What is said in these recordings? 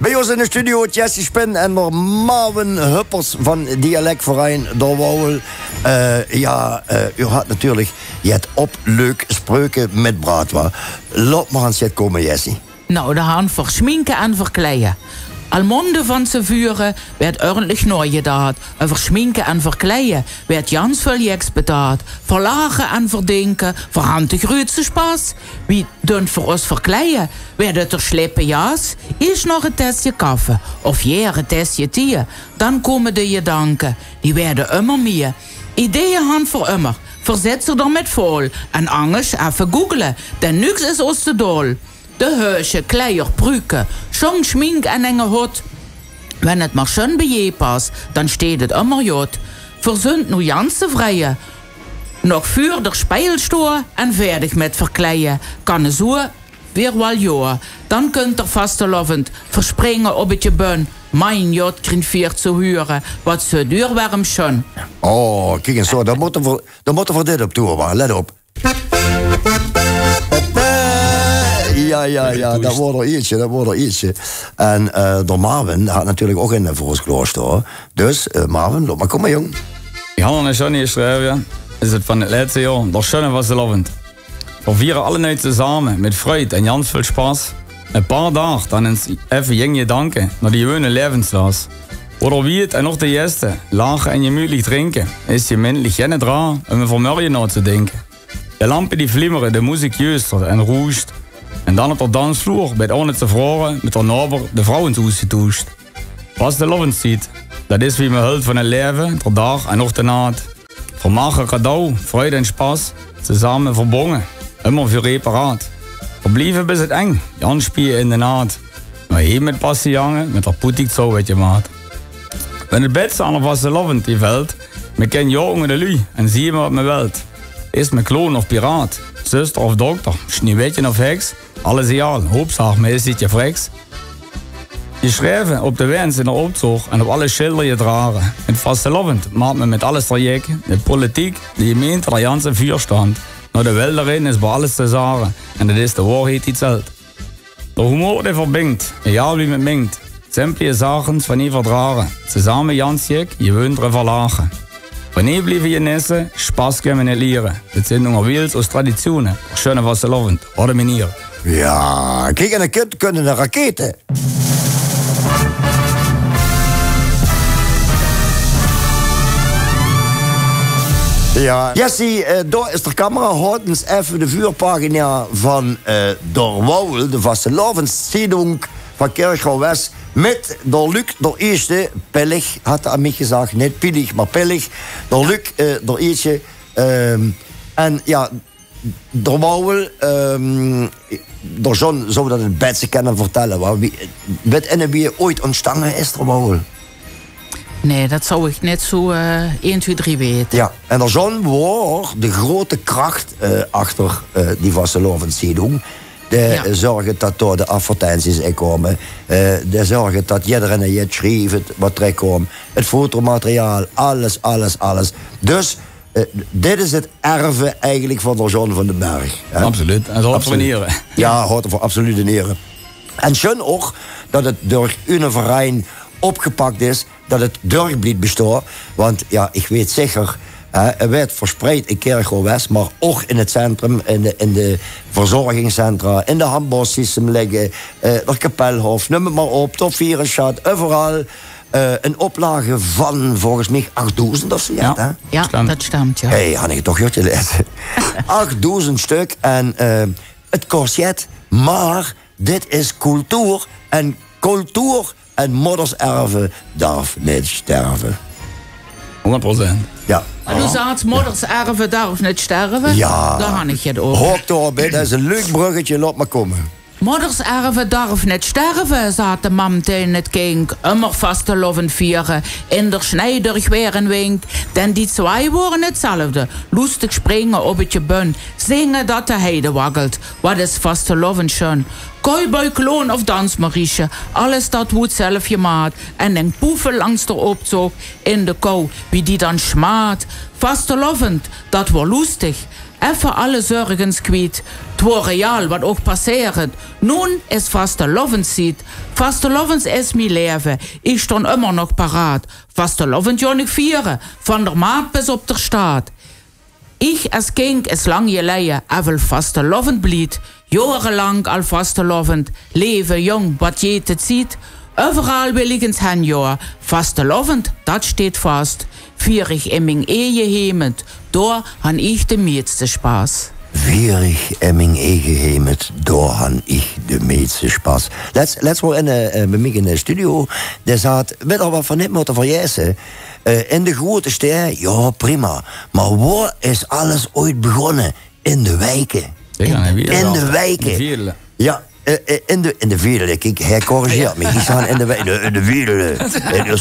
Bij ons in de studio Jesse Spin en Marvin Huppers van Dialectverein Dorwouwel. U had natuurlijk het op leuk spreuken met braadwa. Laat maar aan het komen, Jesse. Nou, de haan verschminken en verkleien. Almonde van z'n vuren werd ordentlich neu gedaan. En verschminken en verkleien werd jans veel jeks betaald. Verlagen en verdenken, verhand de grootste spas. Wie dunt voor ons verkleien, werd het er slippen jas. Is nog een testje koffie, of een testje thee. Dan komen de gedanken, die werden immer meer. Ideeën hand voor immer, verzet ze er met vol. En anders even googelen, denn niks is ons te dol. De huisje, kleier, pruiken, schong, schmink en enge hot. Wenn het maar schön bij je pas, dan steht het immer jod. Verzund nu janse vrije. Nog vuur der speilstoor en fertig met verkleien. Kan het zo weer wel joa. Dan kunt er vastelovend verspringen op het je bun. Mijn jod krinveert te huren, wat zo duur warm schon. Oh, kijk eens zo, dan moeten we dit op toe, let op. Ja, dat wordt er ietsje. En door Marvin had natuurlijk ook in voor ons klooster. Dus Marvin, loop maar, kom maar jong. Johan en Johnny schrijven, is het van het laatste jaar, door Schöne was de lovend. We vieren alle nu samen, met vreugd en jans veel spaas. Een paar dagen, dan eens even jeng danken, naar die gewone levenslas. Oder wie het en nog de eerste, lachen en gemütlich drinken, is je mindelijk geen dra om een vermurjen na te denken. De lampen die flimmeren, de muziek juistert en roest. En dan op de dansvloer, bij het te vragen, met de naber de vrouwen toegetoest. Was de lovend ziet, dat is wie me hult van het leven, de dag en nog de naad. Vermagen cadeau, vreugde en spas, samen verbonden, immer voor reparaat. Verblijven bis het eng, Jan spieren in de naad. Maar hier met passie jangen, met haar poetik zo weet je maat. Wenn het bed aan was de lovend die veld, me ken jongen de lui en zie je me wat me wilt. Is me kloon of piraat, zuster of dokter, sneeuwwitje of heks, alles egal, hoopzaag me is dit je freks. Je schrijven op de wens in de optocht en op alle schilder je dragen. Het vastelovend maakt me met alles trajecten, de politiek, de gemeente, de jans en vuurstand. Nou de wel daarin is bij alles te zagen en dat is de waarheid die telt. De humor die verbindt, egal wie met minkt, simpele zaken van nie verdragen. Samen jansjek, je wunderen verlagen. Wanneer blijven je nissen, Spaß kunnen niet leren. Het zijn nog wils als traditionen, schöne vastelovend, oude manier. Ja, kijk, en dan kunnen de raketen. Ja, Jesse, daar is de camera. Houd eens even de vuurpagina van Dorwouwel, de vastelovendszedung van Kirchhoff West. Met door Luc, door eerste, Pellig, had aan mij gezegd. Niet Pillig, maar Pellig. Door Luc, door eerste. En ja, Dorwouwel, door John zou dat het beste kunnen vertellen. Weet wie ooit ontstaan is, Dorwouwel? Nee, dat zou ik net zo 1, 2, 3 weten. Ja, en er John was de grote kracht achter die vastelovendszedung. De zorgen dat door de advertenties komen. De zorgen dat iedereen het schreef, wat er kwam. Het fotomateriaal, alles. Dus dit is het erven eigenlijk van de John van den Berg. Hè? Absoluut, en zo abonneren. Ja, hoort er voor absoluut in ere. En schön ook dat het door een verein opgepakt is, dat het durfblied bestaat. Want ja, ik weet zeker, het werd verspreid in Kirchhoff West, maar ook in het centrum, in de verzorgingscentra, in de handbouwsysteem liggen, de Kapelhof, noem het maar op, tot Vierenschat, overal. Een oplage van volgens mij 8000 of zo. Ja, dat stemt, ja. Hé, had ik toch goed gelezen. 8000 stuk en het kost het, maar dit is cultuur en modderserven darf niet sterven. 100%. Ja. Maar du sagst, modderserven darf niet sterven? Ja. Daar had ik het over. Hoog door, dat is een leuk bruggetje, laat maar komen. Modderserven darf niet sterven, zei de mam tegen het kind. Immer vastelovend vieren, in der Schneider weer wink. Denn die twee worden hetzelfde. Lustig springen op het je bun. Zingen dat de heide waggelt. Wat is vastelovend schön. Cowboy, kloon of dansmariesje. Alles dat wordt zelf je maat. En den poeven langs de opzog in de kou. Wie die dan schmaat. Vastelovend, dat wordt lustig. Even alle zorgens kwijt. Het was real wat ook passeert. Nun is vastelovendstijd. Vastelovends is mijn leven. Ik stond immer nog paraat. Vastelovend jou niet vieren. Van der maat bis op der staat. Ich als kind is lang geleden, even vastelovend blied. Jarenlang al vastelovend. Leven jong, wat je het ziet. Overal wil ik eens hen jaar. Vastelovend, dat steht vast. Vierig in mijn eje hemend. Door han ich de meeste Spaß. Vierig in mijn eigen hemend, door han ik de meeste Spaß. Let's wel bij mij in de studio. Daar zat, weet al wat van dit moeten verjessen. In de grote ster, ja prima. Maar waar is alles ooit begonnen? In de wijken. In de wijken. Ja. In de Wiedelen, kijk, hij corrigeert me. Die staan in de Wiedelen, in de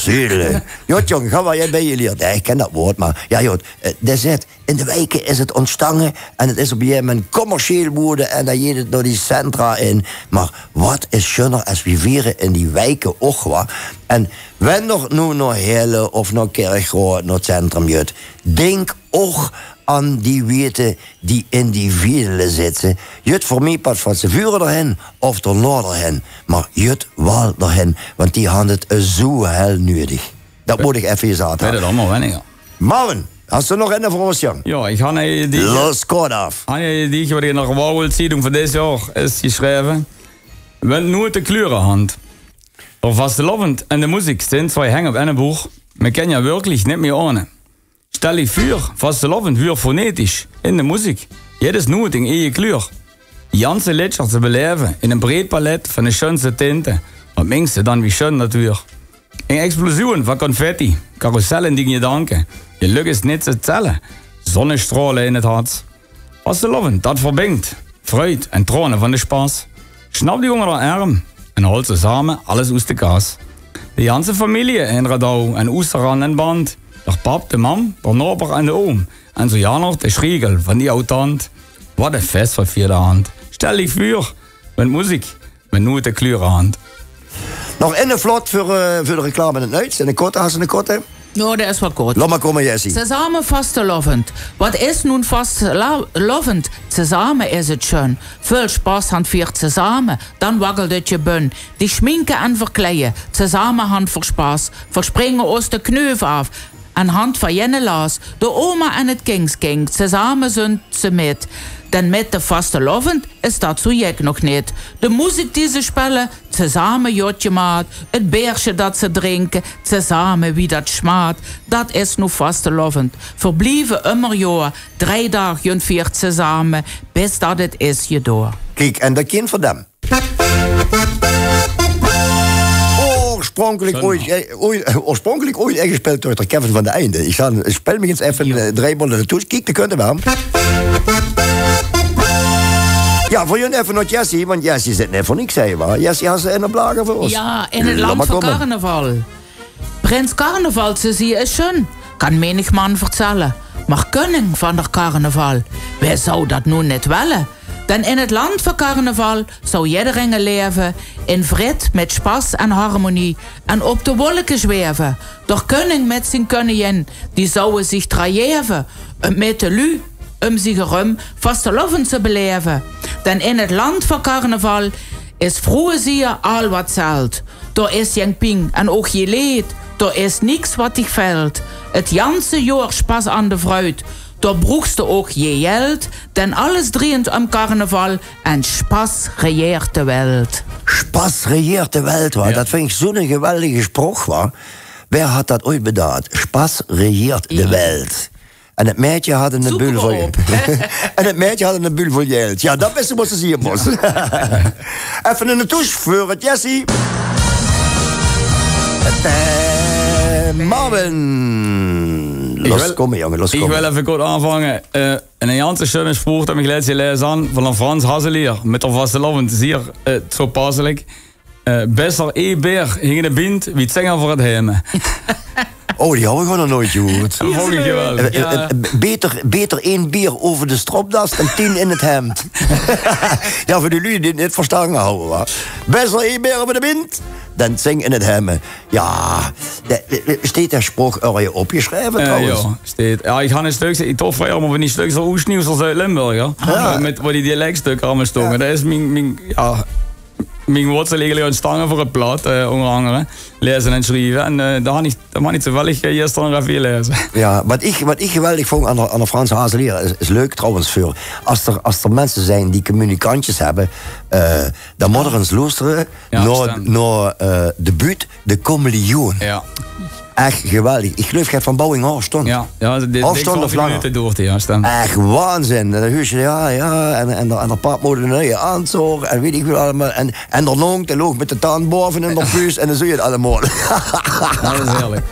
Wiedelen. Jot, jongen, ga waar jij bij je leert. Ja, ik ken dat woord, maar ja, Jot, dat is het. In de wijken is het ontstangen en het is op een gegeven moment commercieel worden en dan je het door die centra in. Maar wat is schöner als we vieren in die wijken ook wat? En wenn nog nu naar Heerlen of naar Kerkrade, naar het centrum, Jut, denk ook aan die weten die in die Wiedelen zitten. Jut voor mij pas van ze vuren erheen of er noorderheen. Maar jut wel erheen, want die hadden het zo heel nodig. Dat moet ik even je zaten. Weet het allemaal weniger. Marvin, hast du nog een voor ons, jong? Ja, ik ga die... Los, kort af. Die wat ik nog wou zien van dit jaar is geschreven. Wenn nur de Kleurenhand. Door vastelovend en de muziek zijn twee hängen op een boek. Maar ken ja wirklich niet meer ohne. Stel je voor, vastelovend weer fonetisch in de muziek. Jedes noot in eigen kleur. Janse liedjes te beleven in een breed palet van de schönste tinten. Het minste dan wie schön natuur. Een explosie van confetti, carousellen die gedanken. Je lukt is niet te tellen. Zonnestralen in het hart. Vastelovend, dat verbindt. Vreugd en tronen van de Spaß. Snap die jongen aan arm en holt ze samen alles uit de kaas. De ganze familie in Radau en Oesteran en Band. De pap, de mam, de nober en de oom. En zo ja nog de schriegel van die oud-tand. Wat een fest voor vierde hand. Stel je vuur, met muziek, met nu de kleurenhand. Nog in de vlot voor de reclame in het Nuits. En de korte, hast du een korte? Ja, dat is wel kort. Laat maar komen, Jessie. Samen vastelovend. Wat is nun vastelovend? Samen is het schön. Veel Spaß hand viert samen. Dan waggelt het je bun. Die schminken en verkleien. Samen hand voor Spaß. Verspringen aus de kneuf af. En hand van jenne laas. De oma en het kingskink. Samen zijn ze met. Denn met de vastelovend is dat zo jek nog niet. De muziek die ze spelen, samen jotje maat. Het beersje dat ze drinken, samen wie dat schmaat. Dat is nu vastelovend. Verblieven immer jaar, 3 dagen viert samen, bis dat het is je door. Kijk, en dat kind van hem. Oorspronkelijk ooit gespeeld door Kevin van de Einde. Ik spel me eens even 3 ballen naartoe. Kijk, dat kunnen we hem. Ja, voor jullie even nog Jessie, want Jessie zit net voor niks, zei je maar. Jessie, had ze in de blagen voor ons? Ja, in het land van carnaval. Prins Carnaval, ze zie is schön. Kan menig man vertellen. Maar koning van der carnaval, wer zou dat nu net willen? Dan in het land van carnaval zou iedereen leven in vrede met Spaß en harmonie en op de wolken zweven. De koning met zijn koningin, die zouden zich draaien met de lu zich erom vastelovend te beleven. Dan in het land van carnaval is vroege zie al wat zelt. Er is geen ping en ook je leed. Er is niks wat dich veld. Het janse jaar Spaß aan de fruit. Daar broekste ook je geld, denn alles drehend am carnaval en Spaß regeert de Welt. Spaß regeert de Welt, wa? Ja. Dat vind ik zo'n geweldige spruch, wa? Wer had dat ooit bedacht? Spaß regeert de Welt. En het meisje had een bul vol geld. En het meisje had een bul vol geld. Ja, dat beste moesten ze hier, mos. Even een touche voor het Jessie. Marvin. Loskomen, jongen, loskomen. Ik wil even kort aanvangen. Een hele schöne spruch dat ik gelezen lees aan van een Frans Hasselier. Met de vastelovend, zeer zo passelijk. Besser beer hing de bind wie het zingen voor het hemen. Oh, die hou ik gewoon nog nooit gehoord. Dat vond ik geweldig. Ja. Beter 1 bier over de stropdas dan 10 in het hemd. Ja, voor de lui die niet verstaan houden. Besser 1 bier over de bind dan zing in het hemmen. Ja, steht der Spruch er opgeschreven trouwens? Ja, steht. Ja, ik ga een stuk, ik tof van maar van die stukken zo oesnieuws als uit Limburg, ja. Met waar die dialectstukken allemaal stonden. Dat is mijn wortel eigenlijk ontstaan voor het blad, onder andere. Lezen en schrijven. En daar mag niet toevallig gisteren nog even lezen. Ja, wat ik geweldig vond aan de Frans Hazelier is leuk trouwens voor. Als er mensen zijn die communicantjes hebben, dan moet er eens luisteren naar de buurt, de Comilioen. Ja. Echt geweldig. Ik geloof dat van Bouwing Horstond. Ja, dit of minuten door te staan. Echt waanzin. En dan huur je, en dan paard moet een nieuwe aanzorg en weet ik veel allemaal. En dan loog met de tand boven in de puus en dan zie je het allemaal. Dat is heerlijk.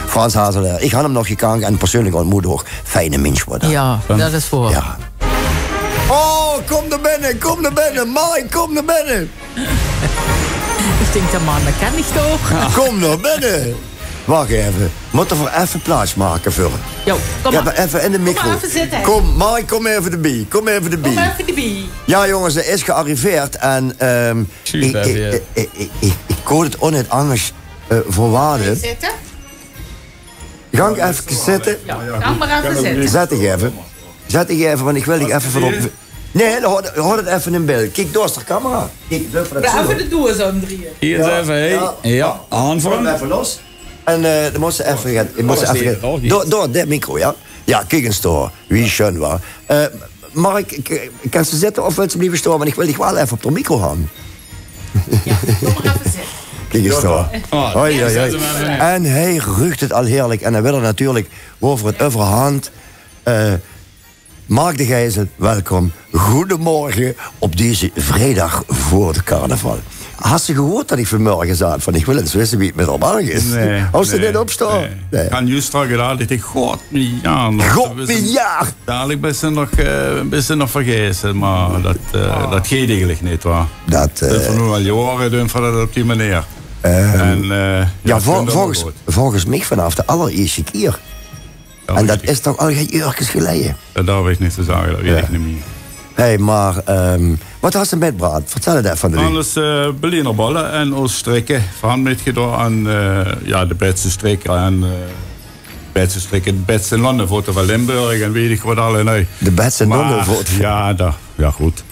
Frans Hazelaar. Ik had hem nog gekend en persoonlijk ontmoet ook. Fijne mens worden. Ja, dat is voor. Ja. Oh, kom naar binnen. Mai, kom naar binnen. Ik denk, de man, dat kan ik toch? Ja. Kom naar binnen. Wacht even. Moet er voor even plaats maken voor. Jo, kom maar. Even in de micro. Kom maar even zitten. Kom, Mai, kom even erbij. Kom even erbij. Ja, jongens, ze is gearriveerd. En ik kon het onet anders voor waarde. Zitten? Ga ik even zitten? Ja, ga maar even zitten. Zet ik even, want ik wil ik even vanop. Nee, houd het even in beeld. Kijk, door is de camera. Kijk, even de doos omdrieën. Hier is even, ja, aan voor hem. Even los. En dan moet ze even door de micro, ja? Ja, kijk eens door. Wie schön was. Mark, kan ze zitten of wil ze blijven staan? Want ik wil dich wel even op de micro hangen. Ja, kom maar even zitten. Kijk eens door. Hoi. En hij ruikt het al heerlijk. En dan wil er natuurlijk over het overhand. Mark de Gijzel, welkom. Goedemorgen op deze vrijdag voor de carnaval. Had ze gehoord dat ik vanmorgen zei van ik wil eens wisten wie het met haar is? Nee. Als ze dit opstaan? Nee. Ik kan juist gedaan, ik denk, god miljard. Dadelijk ben ze nog vergeten, maar dat geeft eigenlijk niet, waar. Dat van nu al jaren doen van dat op die manier. Volgens mij vanaf de allereerste keer. En dat is toch al geen uurtjes geleden? Dat durf ik niet te zeggen, dat weet ik niet meer. Hé, maar wat had ze met Brad? Vertel het even van de Alles Berliner ballen en ons strikken. Van metgedaan aan de beste strikken en de beste landenvoeten van Limburg en weet ik wat allemaal. De beste landenvoeten? Ja, goed.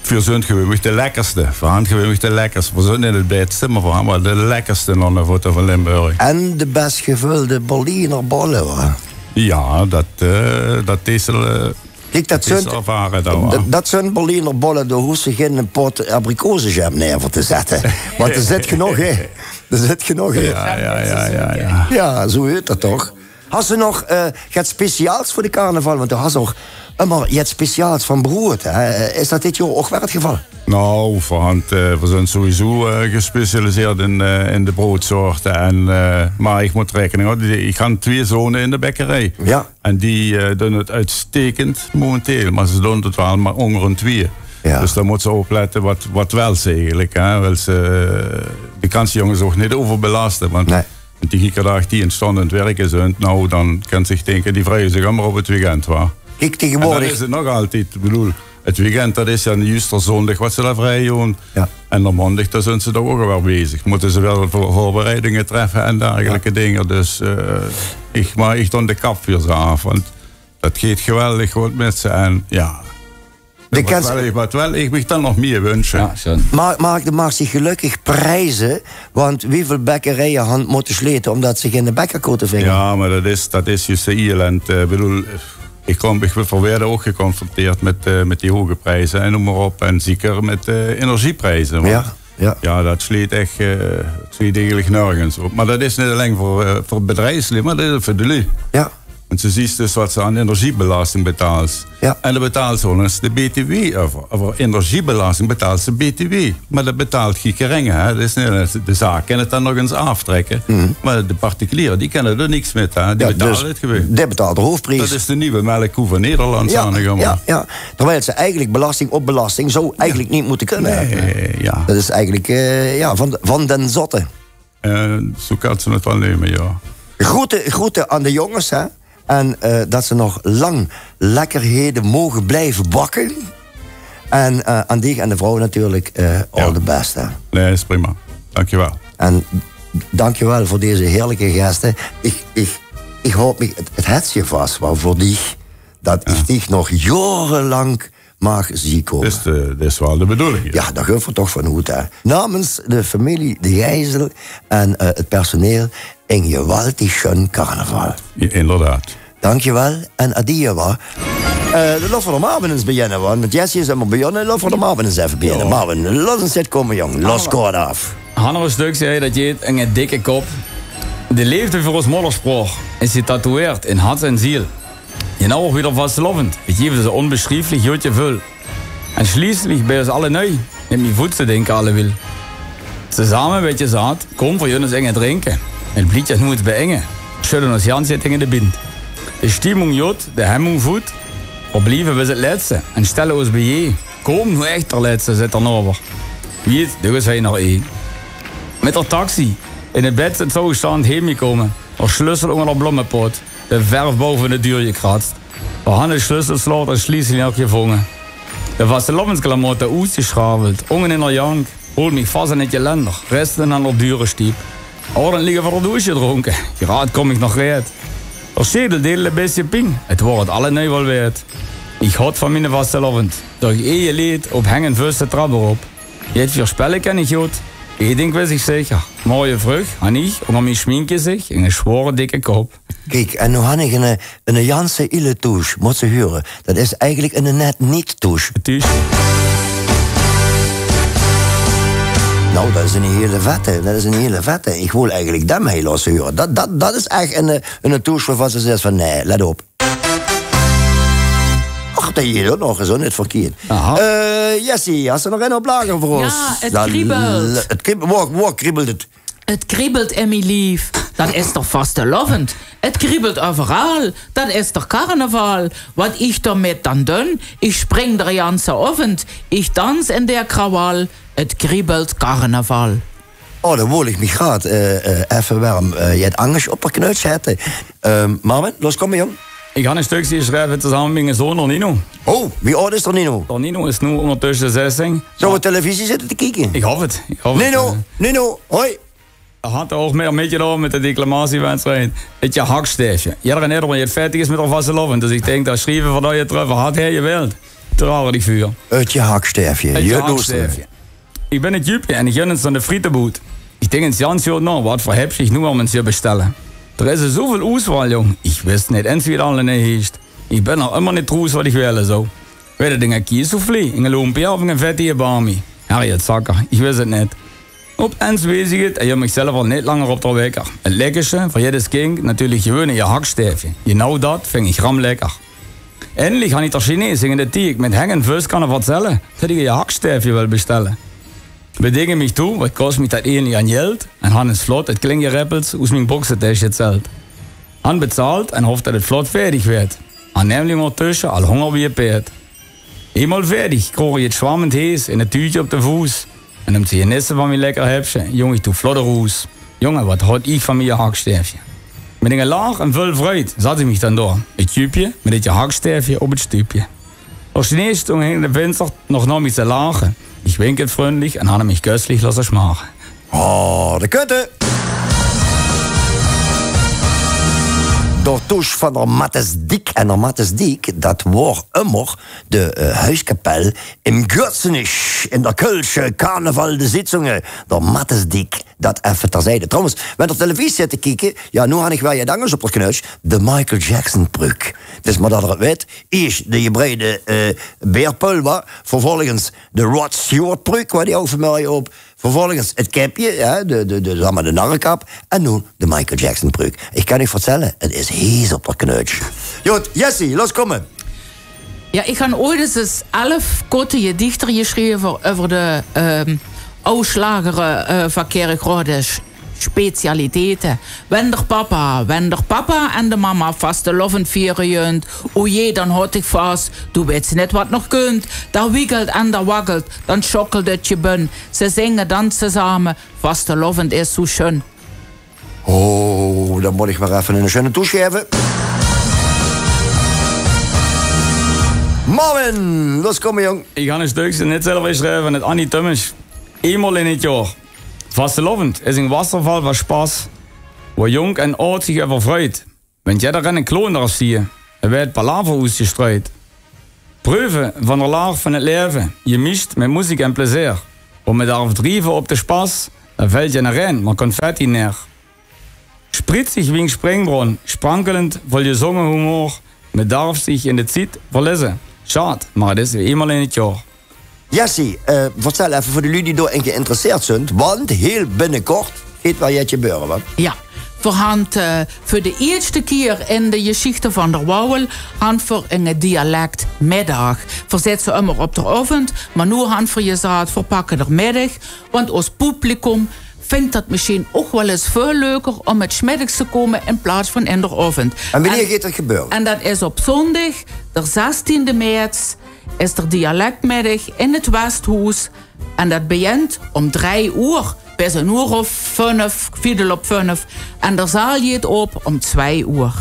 Voor zo'n gewoon de lekkerste. Voor hen gewoon de lekkerste. Voor zo'n niet het beste, maar voor hen wel de lekkerste landenvoeten van Limburg. En de best gevulde Berliner ballen, hoor. Ja, dat is kijk, dat zijn Berliner bollen, daar hoef je geen pot abrikozenjam neer voor te zetten. Want er zit genoeg in. Ja, zo heet dat toch. Had ze nog het speciaals voor de carnaval? Want er had nog immer het speciaals van brood. Is dat dit jaar ook wel het geval? Nou, we zijn sowieso gespecialiseerd in de broodsoorten. Maar ik moet rekening houden, ik ga 2 zonen in de bekkerij. Ja. En die doen het uitstekend momenteel. Maar ze doen het wel maar onder 2. Ja. Dus daar moet ze opletten wat wel ze eigenlijk. Hè. De kansjongens ook niet overbelasten. Want die giekerdag die in stand aan het werken zijn, nou dan kan zich denken, die vrijen zich allemaal op het weekend. Waar. Kijk, tegenwoordig. En dan is het nog altijd, ik bedoel, het weekend dat is ja juist zondag wat ze daar vrij doen. Ja. En dan maandag daar zijn ze daar ook wel bezig. Moeten ze wel voorbereidingen treffen en dergelijke dingen. Dus ik dan de kap weer zo af, want dat gaat geweldig goed met ze en ja. Ik mag dan nog meer wensen. Ja, mag zich gelukkig prijzen, want hoeveel bekkerijen moeten sleten omdat ze geen bekkerkoten vinden? Ja, maar dat is juist de Ierland. bedoel, ik word ook geconfronteerd met die hoge prijzen en noem maar op. En zeker met energieprijzen. Ja, dat sleet echt eigenlijk nergens op. Maar dat is niet alleen voor het bedrijfsleven, maar dat is voor de lui. Ja. Want ze ziet dus wat ze aan energiebelasting betaalt. Ja. En dan betaalt ze eens de BTW over energiebelasting betaalt ze BTW. Maar dat betaalt geen geringe. Hè. Dat is niet, de zaak kan het dan nog eens aftrekken. Mm. Maar de particulieren, die kennen er niks mee. Hè. Die betalen dus het gewoon. Die betaalt de hoofdprijs. Dat is de nieuwe melkkoe van Nederland. Ja. Terwijl ze eigenlijk belasting op belasting zo eigenlijk niet moeten kunnen. Ja. Dat is eigenlijk van den zotte. Zo kan ze het wel nemen, ja. Groeten aan de jongens, hè. En dat ze nog lang lekkerheden mogen blijven bakken. En aan die en de vrouw natuurlijk all the best. Hè. Nee, is prima. Dankjewel. En dankjewel voor deze heerlijke gasten. Ik hoop, het het je vast, maar voor die, dat ik dich nog jarenlang mag zien komen. Dat is wel de bedoeling. Ja, daar gaan we toch van goed, hè. Namens de familie De Gijzel en het personeel een geweldig schön carnaval. Ja, inderdaad. Dankjewel en adieu, wa. Laten we de Marvin eens beginnen, want met Jesse is helemaal begonnen. Laten we de Marvin eens even beginnen. Marvin, laat ons dit komen, jong. Los kort af. Hanno stuk zei dat je een dikke kop. De leefde voor ons moddersproch is getatoeëerd in hart en ziel. Je nou ook wieder vastlovend. Het geeft ze onbeschrijfelijk jotje vul. En schließlich bij ons alle neu. Neem je voet te denken alle wil. Samen weet je zaad, kom voor jullie enge drinken. Het blietje nu het beengen. Schudden ons Jan zit in de bind. De stimmung jut, de hemmung voet. Oblieven we het laatste en stellen ons bij je. Kom nu echt ter laatste zit er over. Wie het, dus hij nog één. Met de taxi. In het bed het toestand heengekomen. Er sleutel onder de bloemenpot. De verf boven de deur gekratst. De handen sleutelslot en schließlich ook gevangen. De vastelovensklamotten uitgeschraveld. Ongen in de jank. Holt mich vast in het geländer. Resten aan de dure stiep. Ordentlich voor de douche gedronken. Gerade kom ik nog red. De schedel deelde een beetje ping. Het wordt alle nu wel weet. Ik had van mijn vastelovend. Door je leed op hangend vuist de trap erop. Je hebt vier spellen ken ik goed. Ik denk wist ik zeker. Mooie vrucht, en ik, onder mijn schminken zich, in een zware dikke kop. Kijk, en nu had ik een Janse ille touche, moet ze huren. Dat is eigenlijk een net niet touche. Nou, dat is een hele vette. Ik wil eigenlijk dat mee laten huren. Dat is echt een touche waarvan ze zegt van, nee, let op. Ach, dat je dat nog eens net verkeerd. Jessie, had ze nog een oplager voor ons? Ja, het kriebelt. Waar kriebelt het? Het kriebelt, Emmy lief. Dat is toch vastelovend? Het kriebelt overal. Dat is toch carnaval? Wat ik damit dan doe? Ik spring der ganze Abend. Ik dans in der Krawall. Het kriebelt carnaval. Oh, dan wil ik me graag even warm je het angst op een knuts zetten. Marvin, los kom jong. Ik ga een stukje schrijven samen met mijn zoon Nino. Oh, wie oud is er Nino? Nino is nu ondertussen 16. Zou we televisie zitten te kijken? Ik hoop het. Nino, hoi. Hij had ook meer een beetje door met de declamatiewedstrijd. Het je haksteefje. Iedereen eerder je 40 is met een vaste loven. Dus ik denk dat schrijven van dat je terug had hij je wilt. Terwijl die vuur. Het je haksteefje. Het je haksteefje. Ik ben het Jupje en ik gun het aan de frietenboot. Ik denk eens Jans nou, wat voor heb ik nu om het je bestellen. Er is zoveel uitwahl, jong. Ik wist niet eens wie het alle niet heeft. Ik ben nog immer niet troes wat ik wil, zo. Weet je dingen kiesoufflé, een lumpia of een vette bami? Harry het zakker, ik wist het niet. Op eens wees ik het en je mezelf al niet langer op de wekker. Het lekkerste voor jedes kind natuurlijk gewoon in je haksteefje. Je nou dat vind ik ram lekker. Eindelijk ga ik ter Chinees in de tiek met hang en vuist kan vertellen dat ik je haksteefje wil bestellen. Bedingen mich toe, wat kost mich dat eigenlijk aan geld en han is vlot het klingereppels uit mijn boxentasje gezeld. Han betaalt en hoopt dat het vlot fertig werd. Han nemlich ondertussen al honger wie je peert. Eenmaal fertig kroeg je het schwammend hees in het tuutje op de voes. En om te genissen van mijn lekker hebsje, jongen, ik doe vlotte roes. Jongen, wat had ik van mijn haksteefje? Met een laag en veel fruit zat ik mich dan door. Het tubje met dit haksteefje op het stupje. Als Chinees toen ging de venster nog naar mij te lachen. Ik wink het vriendelijk en had mich köstlich lassen schmachen. Oh, de kutte! Door touche van der Mattesdiek. En der Mattesdiek, dat wordt immer de huiskapel im Gürzenich in der Kölsche Karneval de Sitzungen. Der Mattesdiek, dat even terzijde. Trouwens, met de televisie zit te kijken, ja, nu had ik wel je dangers op de knuis, de Michael Jackson brug. Dus maar dat er het weet, eerst de gebreide beerpulver, vervolgens de Rod Stewart brug, waar die ook familie op. Vervolgens het kapje, ja, de narrenkap. En nu de Michael Jackson brug. Ik kan u vertellen, het is hees op de knuits. Goed, Jessie, los komen. Ja, ik heb ooit eens 11 korte gedichten geschreven over de ausslagere verkeerde specialiteiten. Wenn der Papa en de mama vastelovend vieren. O je, dan houd ik vast. Du weet net wat nog kunt. Daar wiegelt en daar waggelt. Dan schokkelt het je bun. Ze zingen dansen samen. Vastelovend is zo schön. Oh, dan moet ik maar even een schöne toeschrijven. Marvin, los komen jong. Ik ga een stukje net zelf schrijven van het Annie Tummers. Eenmaal in het jaar. Vastelovend is een wasserval van Spaß, wo jong en oud zich over freut. Wenn jeder een kloon eraf zie, er werd palaver uitgestrooid. Proeven van de laag van het leven, je mist met muziek en plezier. Om met daarop drieven op de Spaß, dan valt je naar rein, maar confetti neer. Spritzig wie een springbron, sprankelend vol je zongenhumor, met darf zich in de tijd verlezen. Schade, maar het is eenmaal in het jaar. Jessie, vertel even voor de jullie die door geïnteresseerd zijn, want heel binnenkort gaat wel je gebeuren, wat? Ja. Voor de eerste keer in de geschichte van der Wouwel han voor een dialectmiddag. Verzet ze immer op de avond, maar nu han voor je zaad verpakken de middag. Want ons publikum vindt dat misschien ook wel eens veel leuker om met 's middags te komen in plaats van in de avond. En wanneer gaat dat gebeuren? En dat is op zondag, de 16e maart, is er dialectmiddag in het Westhuis. En dat begint om 3 uur. Bis 1 uur of 5, 4:05. En daar zaal je het op om 2 uur.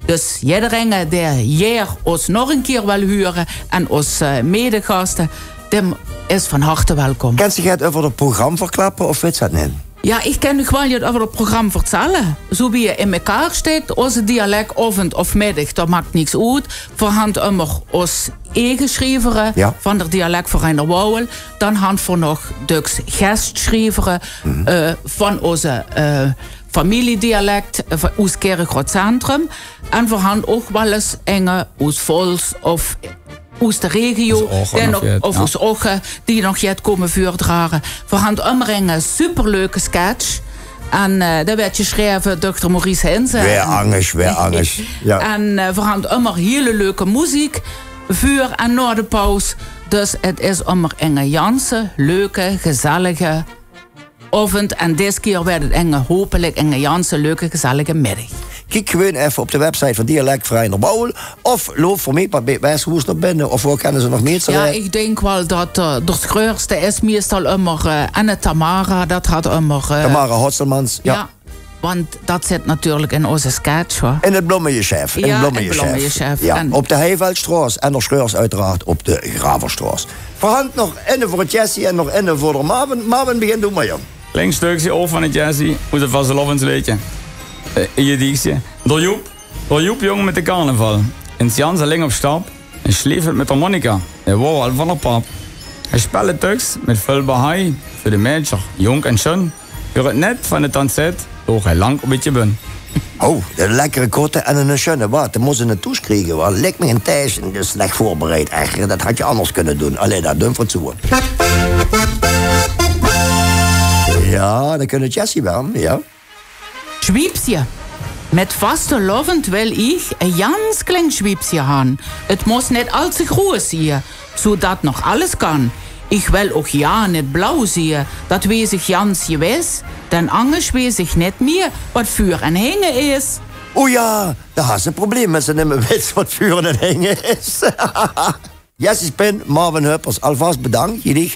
Dus iedereen die hier ons nog een keer wil huren en ons medegasten, dem is van harte welkom. Kan je het over het programma verklappen of weet je dat niet? Ja, ik kan nog wel je over het programma vertellen. Zo wie je in elkaar steekt, onze dialectavond of middag, dat maakt niks uit. Voorhand immer ons geschreven van de dialectverein der Wouwel. Dan hand voor nog Dux gastschrijveren van onze familiedialect uit Kerkrot Centrum. En voorhand ook wel eens enge uit Vols of uit de regio, of uit Oche, die nog jet komen voordragen. Voorhand immer een superleuke sketch. En daar werd geschreven Dr. Maurice Henze. Weer angst. Ja. En voorhand immer hele leuke muziek. Vuur en na de pauze. Dus het is immer een janse, leuke, gezellige avond. En deze keer werd het hopelijk een janse, leuke, gezellige middag. Kijk gewoon even op de website van Dialectverein der Wouwel. Of loop voor mij bij Westhuis naar binnen. Of waar kennen ze nog meer? Ja, ik denk wel dat de grootste is meestal immer Anne Tamara. Dat had immer... Tamara Hotselmans, ja. Want dat zit natuurlijk in onze sketch, hoor. In het Bloemenjechef. Ja, in het Bloemenjechef. Ja, en op de Heiveldstraat en de Scheurs uiteraard op de Graverstraat. Voorhand nog innen voor het Jessie en nog innen voor de Marvin. Marvin, begin doen maar, jong. Klein stukje over van het Jessie, hoe het vastelovends liedje. In je diekstje. Door Joep jong met de carnaval. In Sjans alleen op stap. En schlief met harmonica. Hij wou al van de pap. Hij speelde thuis met veel behai. Voor de meisjes, jong en schön. Voor het net van het tanzet. Doch hij lang op het je bun. Oh, een lekkere kotte en een schöne wat. Dan moest ze een toes krijgen. Wel. Lijkt me een thuis en dus slecht voorbereid. Eigenlijk, dat had je anders kunnen doen. Alleen dat dun voor het zoen. Ja, dan kunnen Jessie wel. Ja. Schwiepsje. Met vastelovend wil ik een jans klein schwiepsje han. Het moest niet al te groot zijn, zodat nog alles kan. Ik wil ook ja niet blauw zien, dat wees ik jans gewis. Dan anders wees ik niet meer wat vuur en hingen is. O ja, daar had ze een probleem met ze niet meer wist wat vuur en hingen is. Jessie Spin, Marvin Huppers, alvast bedankt. Jullie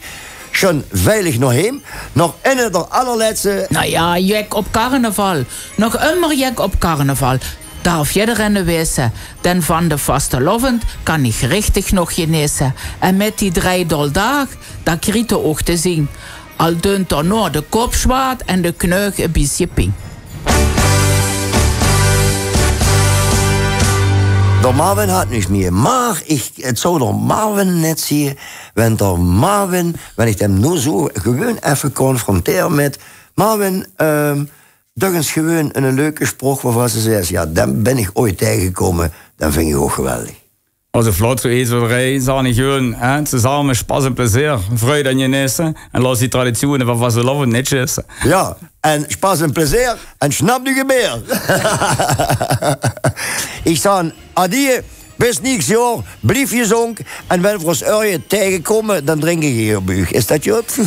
schon veilig nog heen. Nog in de allerlaatste... Nou ja, jek op carnaval. Nog immer jek op carnaval. Darf iedereen wezen. Den van de vastelovend kan ik richtig nog genezen. En met die 3 doldaag, dat kriet je ook te zien. Al dunt er nog de kop zwaard en de kneug een beetje ping. De Marvin had niks meer. Maar het zou de Marvin net zien. Wenn ik hem nu zo gewoon even confronteer met... Marvin, toch eens gewoon een leuke sprong waarvan ze zegt... Ja, dan ben ik ooit tegengekomen. Dan vind ik ook geweldig. Also flott zu Eselrei, sah nicht hören, zusammen Spaß und Plezier, Freude an Genießen und lass die Traditionen, was wir laufen, nicht schießen. Ja, en Spaß und Plezier en schnapp die Gebeer. Ich sage, adieu, bis nächstes Jahr, blijf gezond. En wenn wir uns tegenkomen, dan drink ik hier op u. Is dat goed?